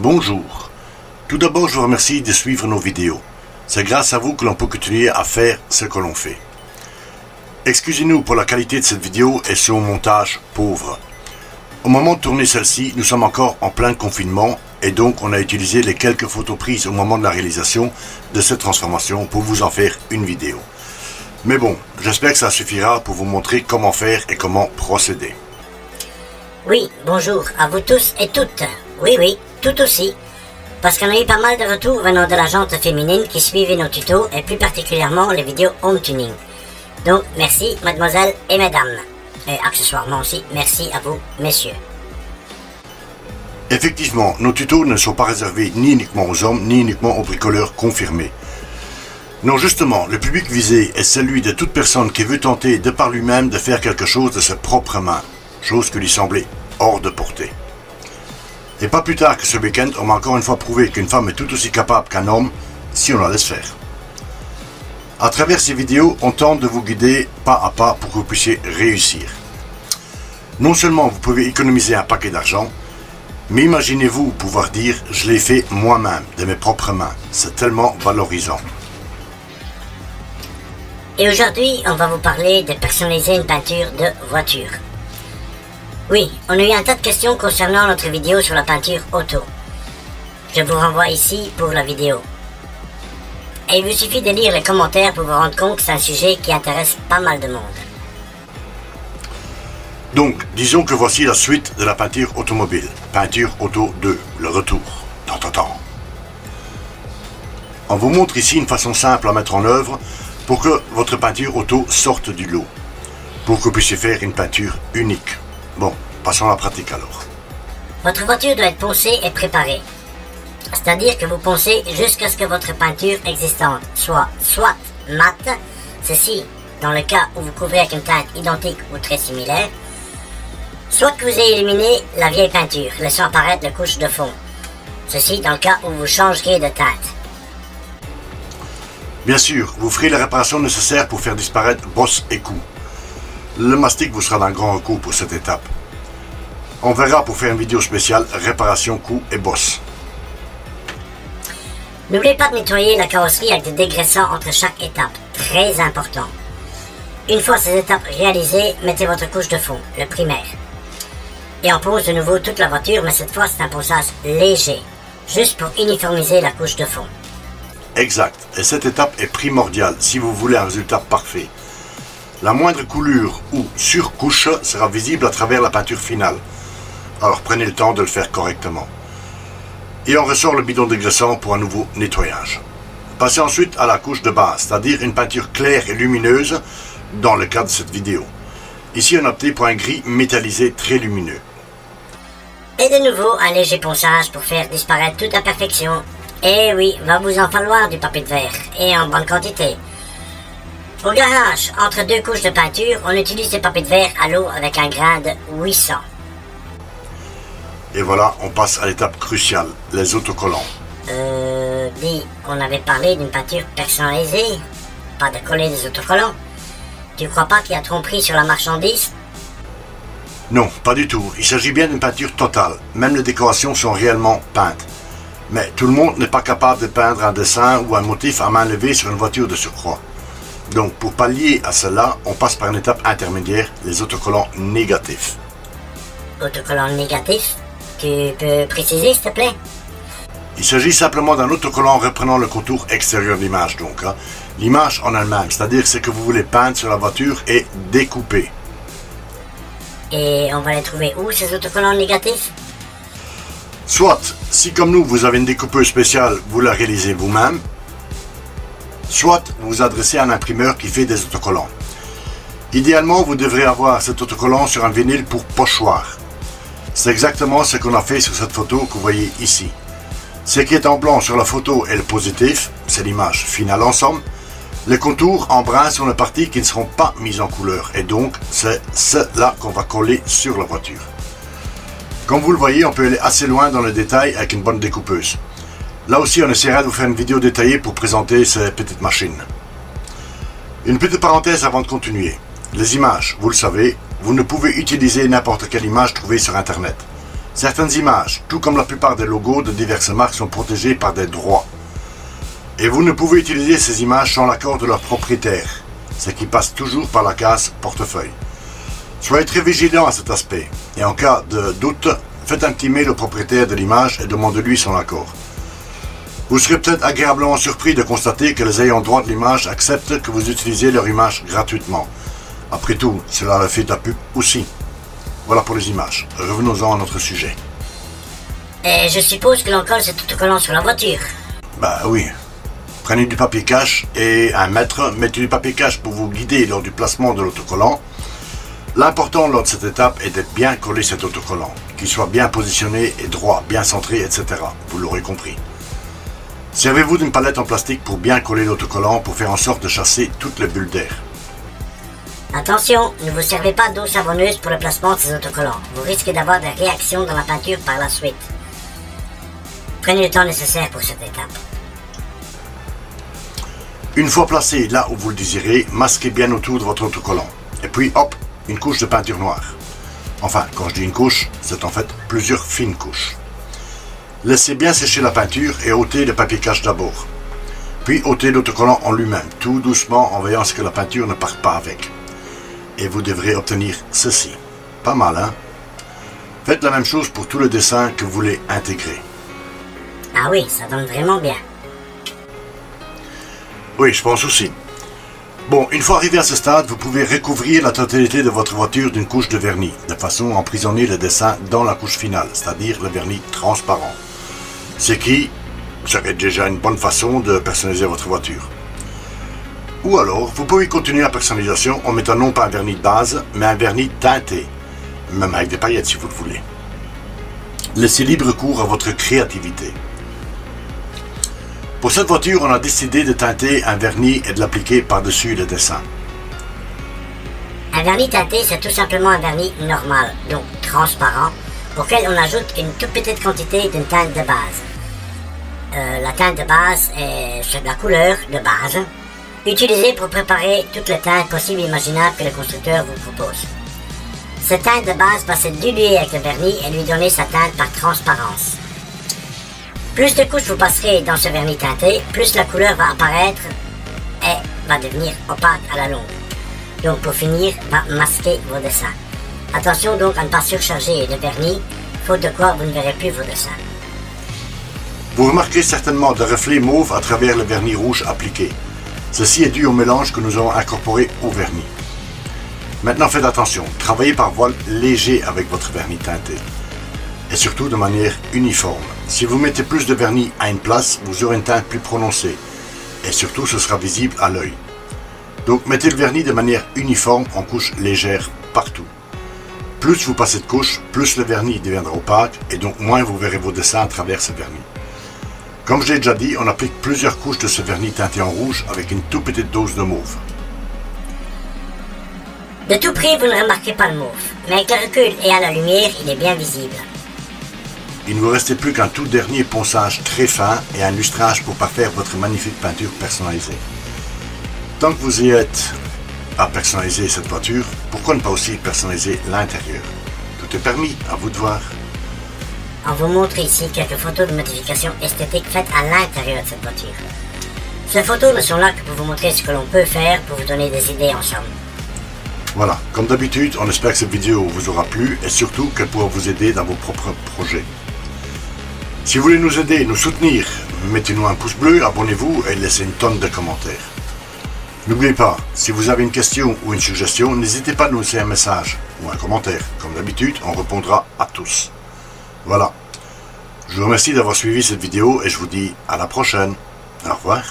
Bonjour. Tout d'abord, je vous remercie de suivre nos vidéos. C'est grâce à vous que l'on peut continuer à faire ce que l'on fait. Excusez-nous pour la qualité de cette vidéo et son montage pauvre. Au moment de tourner celle-ci, nous sommes encore en plein confinement et donc on a utilisé les quelques photos prises au moment de la réalisation de cette transformation pour vous en faire une vidéo. Mais bon, j'espère que ça suffira pour vous montrer comment faire et comment procéder. Oui, bonjour à vous tous et toutes. Oui, tout aussi. Parce qu'on a eu pas mal de retours venant de la gente féminine qui suivaient nos tutos et plus particulièrement les vidéos home tuning. Donc merci mademoiselles et mesdames. Et accessoirement aussi, merci à vous messieurs. Effectivement, nos tutos ne sont pas réservés ni uniquement aux hommes, ni uniquement aux bricoleurs confirmés. Non, justement, le public visé est celui de toute personne qui veut tenter de par lui-même de faire quelque chose de ses propres mains, chose qui lui semblait hors de portée. Et pas plus tard que ce week-end, on m'a encore une fois prouvé qu'une femme est tout aussi capable qu'un homme si on la laisse faire. À travers ces vidéos, on tente de vous guider pas à pas pour que vous puissiez réussir. Non seulement vous pouvez économiser un paquet d'argent, mais imaginez-vous pouvoir dire « je l'ai fait moi-même, de mes propres mains ». C'est tellement valorisant. Et aujourd'hui, on va vous parler de personnaliser une peinture de voiture. Oui, on a eu un tas de questions concernant notre vidéo sur la peinture auto. Je vous renvoie ici pour la vidéo. Et il vous suffit de lire les commentaires pour vous rendre compte que c'est un sujet qui intéresse pas mal de monde. Donc, disons que voici la suite de la peinture automobile. Peinture auto 2, le retour. On vous montre ici une façon simple à mettre en œuvre pour que votre peinture auto sorte du lot. Pour que vous puissiez faire une peinture unique. Bon, passons à la pratique alors. Votre voiture doit être poncée et préparée. C'est-à-dire que vous poncez jusqu'à ce que votre peinture existante soit mate, ceci dans le cas où vous couvrez avec une teinte identique ou très similaire, soit que vous ayez éliminé la vieille peinture, laissant apparaître la couche de fond. Ceci dans le cas où vous changeriez de teinte. Bien sûr, vous ferez les réparations nécessaires pour faire disparaître bosse et cou. Le mastic vous sera d'un grand recours pour cette étape. On verra pour faire une vidéo spéciale réparation cou et bosse. N'oubliez pas de nettoyer la carrosserie avec des dégraissants entre chaque étape, très important. Une fois ces étapes réalisées, mettez votre couche de fond, le primaire. Et on pose de nouveau toute la voiture, mais cette fois c'est un ponçage léger, juste pour uniformiser la couche de fond. Exact, et cette étape est primordiale si vous voulez un résultat parfait. La moindre coulure ou surcouche sera visible à travers la peinture finale. Alors prenez le temps de le faire correctement. Et on ressort le bidon dégraissant pour un nouveau nettoyage. Passez ensuite à la couche de base, c'est-à-dire une peinture claire et lumineuse dans le cas de cette vidéo. Ici on a opté pour un gris métallisé très lumineux. Et de nouveau un léger ponçage pour faire disparaître toute imperfection. Et oui, va vous en falloir du papier de verre, et en bonne quantité. Au garage, entre deux couches de peinture, on utilise du papier de verre à l'eau avec un grain de 800. Et voilà, on passe à l'étape cruciale, les autocollants. On avait parlé d'une peinture personnalisée, pas de coller des autocollants. Tu crois pas qu'il y a tromperie sur la marchandise? Non, pas du tout. Il s'agit bien d'une peinture totale. Même les décorations sont réellement peintes. Mais tout le monde n'est pas capable de peindre un dessin ou un motif à main levée sur une voiture de surcroît. Donc pour pallier à cela, on passe par une étape intermédiaire, les autocollants négatifs. Autocollants négatifs? Tu peux préciser s'il te plaît? Il s'agit simplement d'un autocollant reprenant le contour extérieur de l'image, donc. L'image en elle-même, c'est-à-dire ce que vous voulez peindre sur la voiture est découpé. Et on va les trouver où ces autocollants négatifs? Soit, si comme nous vous avez une découpeuse spéciale, vous la réalisez vous-même, soit vous vous adressez à un imprimeur qui fait des autocollants. Idéalement, vous devrez avoir cet autocollant sur un vinyle pour pochoir. C'est exactement ce qu'on a fait sur cette photo que vous voyez ici. Ce qui est en blanc sur la photo est le positif, c'est l'image finale ensemble. Les contours en brun sont les parties qui ne seront pas mises en couleur et donc c'est cela qu'on va coller sur la voiture. Comme vous le voyez, on peut aller assez loin dans le détail avec une bonne découpeuse. Là aussi, on essaiera de vous faire une vidéo détaillée pour présenter ces petites machines. Une petite parenthèse avant de continuer. Les images, vous le savez, vous ne pouvez utiliser n'importe quelle image trouvée sur Internet. Certaines images, tout comme la plupart des logos de diverses marques, sont protégées par des droits. Et vous ne pouvez utiliser ces images sans l'accord de leur propriétaire, ce qui passe toujours par la case portefeuille. Soyez très vigilant à cet aspect, et en cas de doute, faites un petit mail au propriétaire de l'image et demandez-lui son accord. Vous serez peut-être agréablement surpris de constater que les ayants droit de l'image acceptent que vous utilisez leur image gratuitement. Après tout, cela le fait de la pub aussi. Voilà pour les images. Revenons-en à notre sujet. Et je suppose que l'on colle cet autocollant sur la voiture. Bah oui. Prenez du papier cache et 1 mètre, mettez du papier cache pour vous guider lors du placement de l'autocollant. L'important lors de cette étape est d'être bien collé cet autocollant, qu'il soit bien positionné et droit, bien centré, etc. Vous l'aurez compris. Servez-vous d'une palette en plastique pour bien coller l'autocollant pour faire en sorte de chasser toutes les bulles d'air. Attention, ne vous servez pas d'eau savonneuse pour le placement de ces autocollants. Vous risquez d'avoir des réactions dans la peinture par la suite. Prenez le temps nécessaire pour cette étape. Une fois placé là où vous le désirez, masquez bien autour de votre autocollant. Et puis hop, une couche de peinture noire. Enfin, quand je dis une couche, c'est en fait plusieurs fines couches. Laissez bien sécher la peinture et ôtez le papier cache d'abord. Puis ôtez l'autocollant en lui-même, tout doucement en veillant à ce que la peinture ne parte pas avec. Et vous devrez obtenir ceci. Pas mal, hein? Faites la même chose pour tout le dessin que vous voulez intégrer. Ah oui, ça donne vraiment bien. Oui, je pense aussi. Bon, une fois arrivé à ce stade, vous pouvez recouvrir la totalité de votre voiture d'une couche de vernis, de façon à emprisonner le dessin dans la couche finale, c'est-à-dire le vernis transparent. Ce qui serait déjà une bonne façon de personnaliser votre voiture. Ou alors, vous pouvez continuer la personnalisation en mettant non pas un vernis de base, mais un vernis teinté, même avec des paillettes si vous le voulez. Laissez libre cours à votre créativité. Pour cette voiture, on a décidé de teinter un vernis et de l'appliquer par-dessus le dessin. Un vernis teinté, c'est tout simplement un vernis normal, donc transparent, auquel on ajoute une toute petite quantité d'une teinte de base. La teinte de base c'est de la couleur de base, utilisée pour préparer toutes les teintes possibles et imaginables que le constructeur vous propose. Cette teinte de base va se diluer avec le vernis et lui donner sa teinte par transparence. Plus de couches vous passerez dans ce vernis teinté, plus la couleur va apparaître et va devenir opaque à la longue. Donc pour finir, va masquer vos dessins. Attention donc à ne pas surcharger le vernis, faute de quoi vous ne verrez plus vos dessins. Vous remarquerez certainement des reflets mauves à travers le vernis rouge appliqué. Ceci est dû au mélange que nous avons incorporé au vernis. Maintenant faites attention, travaillez par voile léger avec votre vernis teinté. Et surtout de manière uniforme. Si vous mettez plus de vernis à une place, vous aurez une teinte plus prononcée. Et surtout, ce sera visible à l'œil. Donc mettez le vernis de manière uniforme en couches légères partout. Plus vous passez de couches, plus le vernis deviendra opaque et donc moins vous verrez vos dessins à travers ce vernis. Comme je l'ai déjà dit, on applique plusieurs couches de ce vernis teinté en rouge avec une toute petite dose de mauve. De tout près, vous ne remarquez pas le mauve, mais avec le recul et à la lumière, il est bien visible. Il ne vous restait plus qu'un tout dernier ponçage très fin et un lustrage pour parfaire votre magnifique peinture personnalisée. Tant que vous y êtes à personnaliser cette voiture, pourquoi ne pas aussi personnaliser l'intérieur? Tout est permis, à vous de voir. On vous montre ici quelques photos de modifications esthétiques faites à l'intérieur de cette voiture. Ces photos ne sont là que pour vous montrer ce que l'on peut faire pour vous donner des idées en somme. Voilà, comme d'habitude, on espère que cette vidéo vous aura plu et surtout qu'elle pourra vous aider dans vos propres projets. Si vous voulez nous aider, nous soutenir, mettez-nous un pouce bleu, abonnez-vous et laissez une tonne de commentaires. N'oubliez pas, si vous avez une question ou une suggestion, n'hésitez pas à nous laisser un message ou un commentaire. Comme d'habitude, on répondra à tous. Voilà. Je vous remercie d'avoir suivi cette vidéo et je vous dis à la prochaine. Au revoir.